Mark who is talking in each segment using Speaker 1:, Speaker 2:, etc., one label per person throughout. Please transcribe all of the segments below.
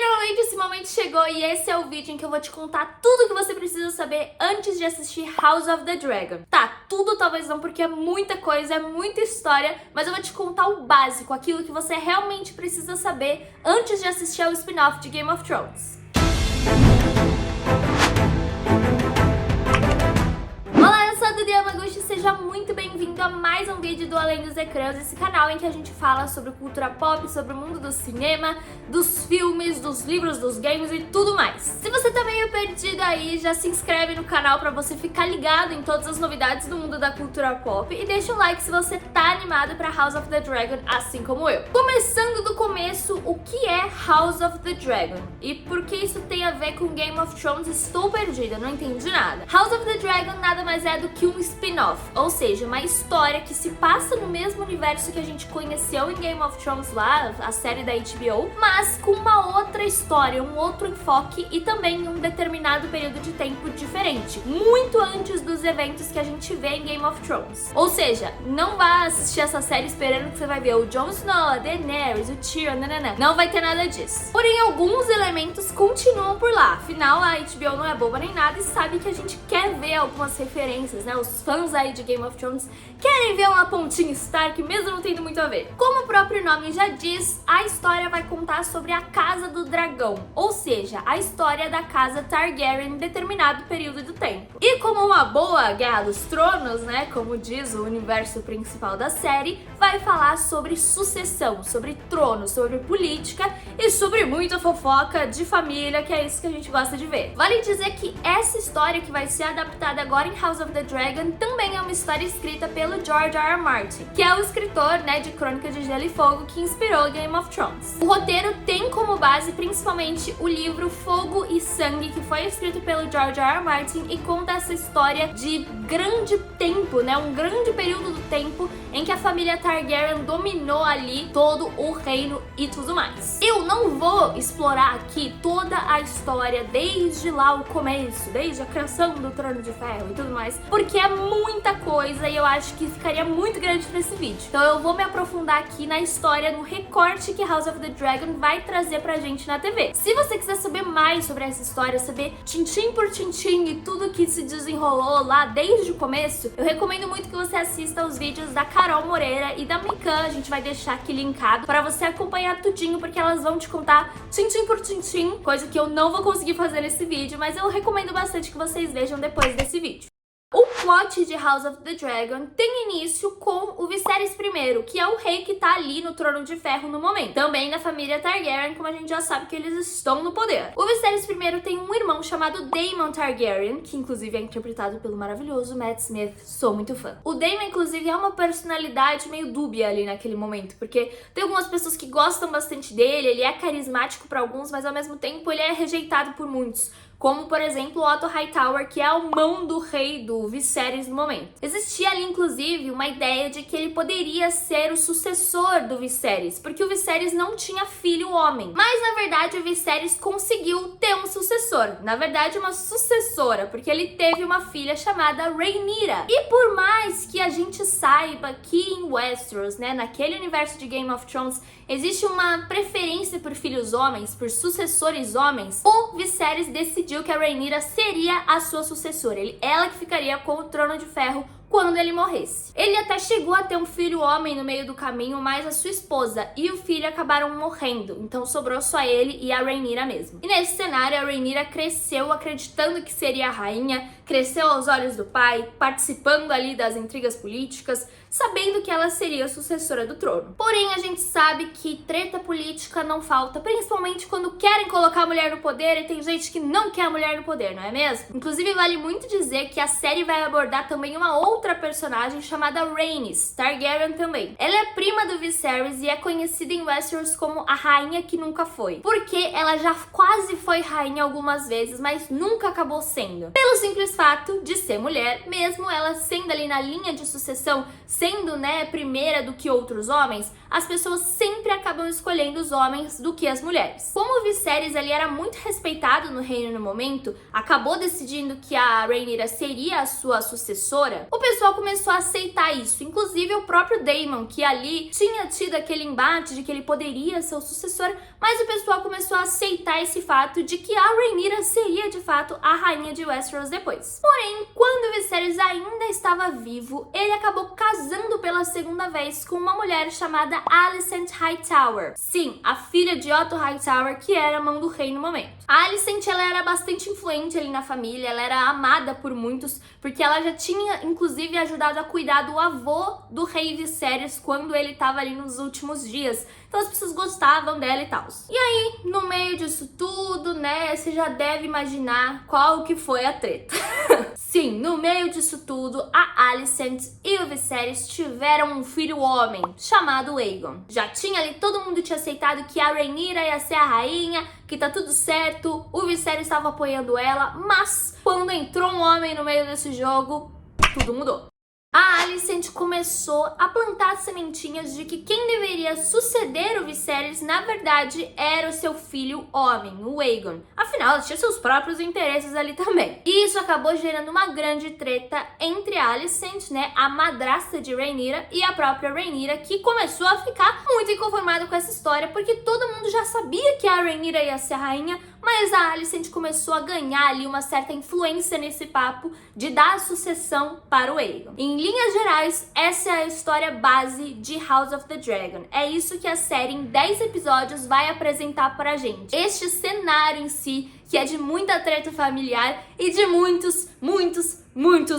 Speaker 1: Finalmente esse momento chegou e esse é o vídeo em que eu vou te contar tudo o que você precisa saber antes de assistir House of the Dragon. Tá, tudo talvez não, porque é muita coisa, é muita história, mas eu vou te contar o básico, aquilo que você realmente precisa saber antes de assistir ao spin-off de Game of Thrones. Olá, eu sou a Duda Yamaguchi e seja muito bem-vindo a mais um vídeo do Além dos Ecrãs, esse canal em que a gente fala sobre cultura pop, sobre o mundo do cinema, dos filmes, dos livros, dos games e tudo mais. Se você tá meio perdido aí, já se inscreve no canal pra você ficar ligado em todas as novidades do mundo da cultura pop e deixa um like se você tá animado pra House of the Dragon, assim como eu. Começando do começo, o que é House of the Dragon? E por que isso tem a ver com Game of Thrones? Estou perdida, não entendi nada. House of the Dragon nada mais é do que um spin-off, ou seja, uma história que se passa no mesmo universo que a gente conheceu em Game of Thrones lá, a série da HBO, mas com uma outra história, um outro enfoque e também em um determinado período de tempo diferente, muito antes dos eventos que a gente vê em Game of Thrones. Ou seja, não vá assistir essa série esperando que você vai ver o Jon Snow, a Daenerys, o Tyrion, nananã. Não vai ter nada disso. Porém, alguns elementos continuam por lá. Afinal, a HBO não é boba nem nada e sabe que a gente quer ver algumas referências, né? Os fãs aí de Game of Thrones querem ver uma pontinha Stark, mesmo não tendo muito a ver. Como o próprio nome já diz, a história vai contar sobre a Casa do Dragão, ou seja, a história da Casa Targaryen em determinado período do tempo. E como uma boa Guerra dos Tronos, né, como diz o universo principal da série, vai falar sobre sucessão, sobre trono, sobre política e sobre muita fofoca de família, que é isso que a gente gosta de ver. Vale dizer que essa história que vai ser adaptada agora em House of the Dragon também é uma história escrita pelo George R. R. Martin, que é o escritor, né, de Crônica de Gelo e Fogo que inspirou Game of Thrones. O roteiro tem como base principalmente o livro Fogo e Sangue, que foi escrito pelo George R. R. Martin e conta essa história de grande tempo, né, um grande período do tempo em que a família Targaryen dominou ali todo o reino e tudo mais. Eu não vou explorar aqui toda a história desde lá o começo, desde a criação do Trono de Ferro e tudo mais, porque é muita coisa e eu acho que ficaria muito grande pra esse vídeo. Então eu vou me aprofundar aqui na história, no recorte que House of the Dragon vai trazer pra gente na TV. Se você quiser saber mais sobre essa história, saber tintim por tintim e tudo que se desenrolou lá desde o começo, eu recomendo muito que você assista os vídeos da Carol Moreira e da Mikan. A gente vai deixar aqui linkado pra você acompanhar tudinho, porque elas vão te contar tintim por tintim, coisa que eu não vou conseguir fazer nesse vídeo, mas eu recomendo bastante que vocês vejam depois desse vídeo. O plot de House of the Dragon tem início com o Viserys I, que é o rei que tá ali no Trono de Ferro no momento. Também da família Targaryen, como a gente já sabe que eles estão no poder. O Viserys I tem um irmão chamado Daemon Targaryen, que inclusive é interpretado pelo maravilhoso Matt Smith, sou muito fã. O Daemon, inclusive, é uma personalidade meio dúbia ali naquele momento, porque tem algumas pessoas que gostam bastante dele, ele é carismático pra alguns, mas ao mesmo tempo ele é rejeitado por muitos. Como, por exemplo, Otto Hightower, que é o mão do rei do Viserys no momento. Existia ali, inclusive, uma ideia de que ele poderia ser o sucessor do Viserys, porque o Viserys não tinha filho homem. Mas, na verdade, o Viserys conseguiu ter um sucessor. Na verdade, uma sucessora, porque ele teve uma filha chamada Rhaenyra. E por mais que a gente saiba que em Westeros, né, naquele universo de Game of Thrones, existe uma preferência por filhos homens, por sucessores homens, o Viserys decidiu que a Rhaenyra seria a sua sucessora. Ela que ficaria com o Trono de Ferro quando ele morresse. Ele até chegou a ter um filho homem no meio do caminho, mas a sua esposa e o filho acabaram morrendo, então sobrou só ele e a Rhaenyra mesmo. E nesse cenário, a Rhaenyra cresceu acreditando que seria a rainha, cresceu aos olhos do pai, participando ali das intrigas políticas, sabendo que ela seria a sucessora do trono. Porém, a gente sabe que treta política não falta, principalmente quando querem colocar a mulher no poder e tem gente que não quer a mulher no poder, não é mesmo? Inclusive, vale muito dizer que a série vai abordar também uma outra personagem chamada Rhaenys Targaryen também. Ela é prima do Viserys e é conhecida em Westeros como a rainha que nunca foi, porque ela já quase foi rainha algumas vezes, mas nunca acabou sendo. Pelo simples simples fato de ser mulher, mesmo ela sendo ali na linha de sucessão, sendo, né, primeira do que outros homens, as pessoas sempre acabam escolhendo os homens do que as mulheres. Como o Viserys ali era muito respeitado no reino no momento, acabou decidindo que a Rhaenyra seria a sua sucessora, o pessoal começou a aceitar isso. Inclusive o próprio Daemon, que ali tinha tido aquele embate de que ele poderia ser o sucessor, mas o pessoal começou a aceitar esse fato de que a Rhaenyra seria de fato a rainha de Westeros depois. Porém, quando o Viserys ainda estava vivo, ele acabou casando pela segunda vez com uma mulher chamada Alicent Hightower. Sim, a filha de Otto Hightower, que era a mão do rei no momento. A Alicent, ela era bastante influente ali na família, ela era amada por muitos, porque ela já tinha, inclusive, ajudado a cuidar do avô do rei Viserys quando ele estava ali nos últimos dias. Então as pessoas gostavam dela e tal. E aí, no meio disso tudo, né, você já deve imaginar qual que foi a treta. Sim, no meio disso tudo, a Alicent e o Viserys tiveram um filho homem, chamado Aegon. Já tinha ali, todo mundo tinha aceitado que a Rhaenyra ia ser a rainha, que tá tudo certo, o Viserys estava apoiando ela, mas quando entrou um homem no meio desse jogo, tudo mudou. A Alicent começou a plantar sementinhas de que quem deveria suceder o Viserys, na verdade, era o seu filho homem, o Aegon. Afinal, ela tinha seus próprios interesses ali também. E isso acabou gerando uma grande treta entre a Alicent, né, a madrasta de Rhaenyra, e a própria Rhaenyra, que começou a ficar muito inconformada com essa história, porque todo mundo já sabia que a Rhaenyra ia ser a rainha, mas a Alicent começou a ganhar ali uma certa influência nesse papo de dar a sucessão para o Aegon. Em linhas gerais, essa é a história base de House of the Dragon. É isso que a série em 10 episódios vai apresentar pra gente. Este cenário em si, que é de muita treta familiar e de muitos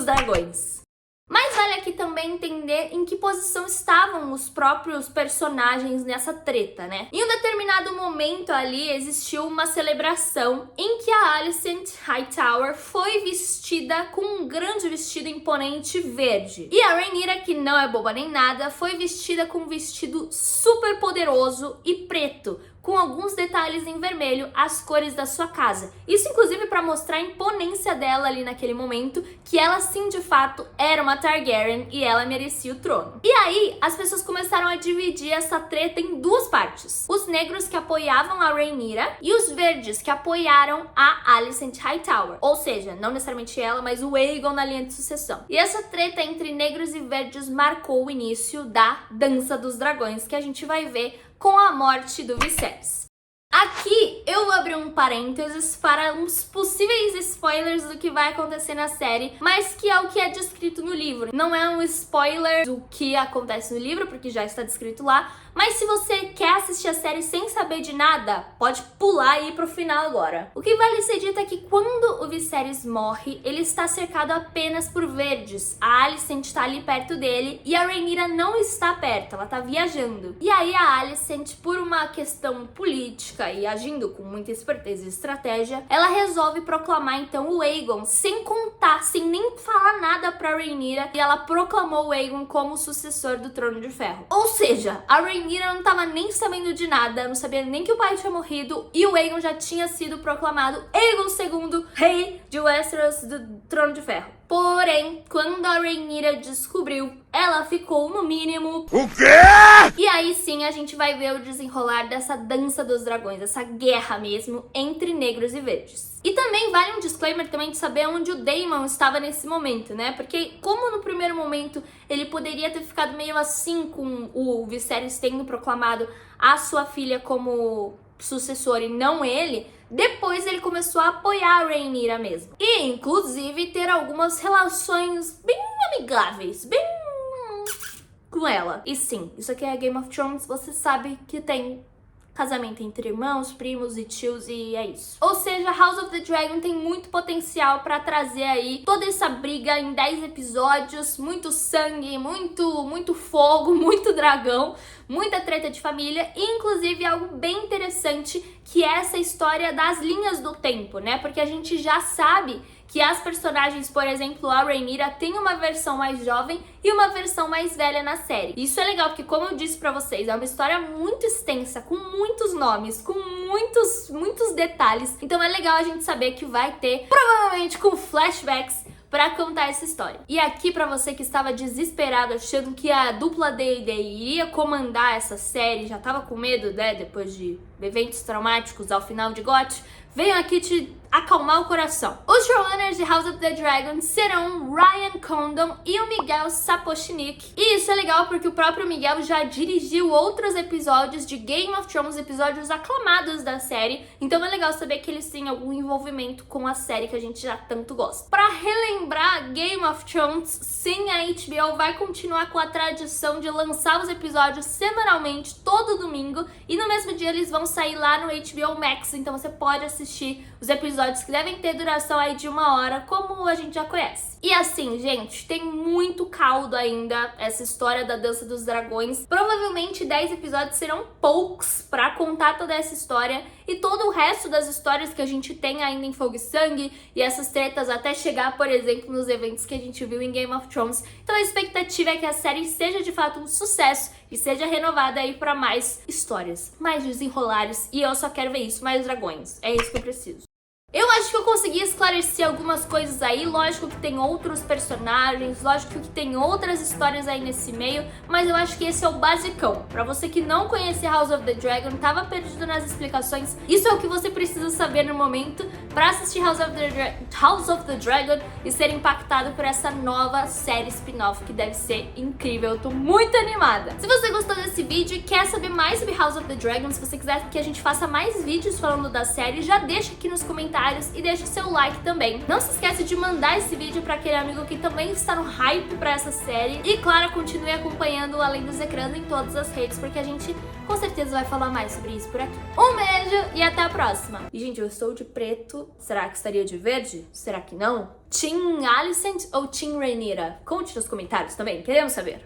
Speaker 1: dragões. Mas vale aqui também entender em que posição estavam os próprios personagens nessa treta, né? Em um determinado momento ali existiu uma celebração em que a Alicent Hightower foi vestida com um grande vestido imponente verde. E a Rhaenyra, que não é boba nem nada, foi vestida com um vestido super poderoso e preto, com alguns detalhes em vermelho, as cores da sua casa. Isso inclusive para mostrar a imponência dela ali naquele momento, que ela sim de fato era uma Targaryen e ela merecia o trono. E aí as pessoas começaram a dividir essa treta em duas partes. Os negros que apoiavam a Rhaenyra e os verdes que apoiaram a Alicent Hightower. Ou seja, não necessariamente ela, mas o Aegon na linha de sucessão. E essa treta entre negros e verdes marcou o início da Dança dos Dragões, que a gente vai ver com a morte do Viserys. Aqui eu vou abrir um parênteses para uns possíveis spoilers do que vai acontecer na série, mas que é o que é descrito no livro. Não é um spoiler do que acontece no livro, porque já está descrito lá, mas se você quer assistir a série sem saber de nada, pode pular e ir pro final agora. O que vale ser dito é que quando o Viserys morre, ele está cercado apenas por verdes. A Alicent está ali perto dele e a Rhaenyra não está perto, ela está viajando. E aí a Alicent, por uma questão política e agindo com muita esperteza e estratégia, ela resolve proclamar então o Aegon, sem contar, sem nem falar nada pra Rhaenyra, e ela proclamou o Aegon como sucessor do Trono de Ferro. Ou seja, a Rhaenyra não tava nem sabendo de nada, não sabia nem que o pai tinha morrido, e o Aegon já tinha sido proclamado Aegon II, rei de Westeros do Trono de Ferro. Porém, quando a Rhaenyra descobriu, ela ficou no mínimo... O quê? E aí sim a gente vai ver o desenrolar dessa dança dos dragões, essa guerra mesmo entre negros e verdes. E também vale um disclaimer também de saber onde o Daemon estava nesse momento, né? Porque como no primeiro momento ele poderia ter ficado meio assim com o Viserys tendo proclamado a sua filha como sucessor e não ele, depois ele começou a apoiar a Rhaenyra mesmo. E inclusive ter algumas relações bem amigáveis, bem com ela. E sim, isso aqui é Game of Thrones, você sabe que tem casamento entre irmãos, primos e tios e é isso. Ou seja, House of the Dragon tem muito potencial pra trazer aí toda essa briga em 10 episódios, muito sangue, muito fogo, muito dragão, muita treta de família e inclusive algo bem interessante que é essa história das linhas do tempo, né? Porque a gente já sabe que as personagens, por exemplo, a Rhaenyra, tem uma versão mais jovem e uma versão mais velha na série. Isso é legal porque, como eu disse pra vocês, é uma história muito extensa, com muitos nomes, com muitos detalhes. Então é legal a gente saber que vai ter, provavelmente com flashbacks, pra contar essa história. E aqui, pra você que estava desesperado, achando que a dupla D&D iria comandar essa série, já tava com medo, né, depois de eventos traumáticos ao final de GOT, venho aqui te acalmar o coração. Os showrunners de House of the Dragon serão Ryan Condon e o Miguel Sapochnik. E isso é legal porque o próprio Miguel já dirigiu outros episódios de Game of Thrones, episódios aclamados da série. Então é legal saber que eles têm algum envolvimento com a série que a gente já tanto gosta. Pra relembrar Game of Thrones, sim, a HBO vai continuar com a tradição de lançar os episódios semanalmente, todo domingo. E no mesmo dia eles vão sair lá no HBO Max, então você pode assistir os episódios que devem ter duração aí de 1 hora, como a gente já conhece. E assim, gente, tem muito caldo ainda essa história da Dança dos Dragões. Provavelmente 10 episódios serão poucos pra contar toda essa história e todo o resto das histórias que a gente tem ainda em Fogo e Sangue e essas tretas até chegar, por exemplo, nos eventos que a gente viu em Game of Thrones. Então a expectativa é que a série seja de fato um sucesso e seja renovada aí pra mais histórias, mais desenrolares, e eu só quero ver isso, mais dragões. É isso que eu preciso. Eu acho que eu consegui esclarecer algumas coisas aí, lógico que tem outros personagens, lógico que tem outras histórias aí nesse meio, mas eu acho que esse é o basicão. Pra você que não conhece House of the Dragon, tava perdido nas explicações, isso é o que você precisa saber no momento pra assistir House of the Dragon e ser impactado por essa nova série spin-off que deve ser incrível. Eu tô muito animada. Se você gostou desse vídeo e quer saber mais sobre House of the Dragon, se você quiser que a gente faça mais vídeos falando da série, já deixa aqui nos comentários e deixa o seu like também. Não se esquece de mandar esse vídeo para aquele amigo que também está no hype para essa série. E claro, continue acompanhando o Além dos Ecrãs em todas as redes, porque a gente com certeza vai falar mais sobre isso por aqui. Um beijo e até a próxima! E gente, eu estou de preto. Será que estaria de verde? Será que não? Team Alicent ou Team Rhaenyra? Conte nos comentários também, queremos saber.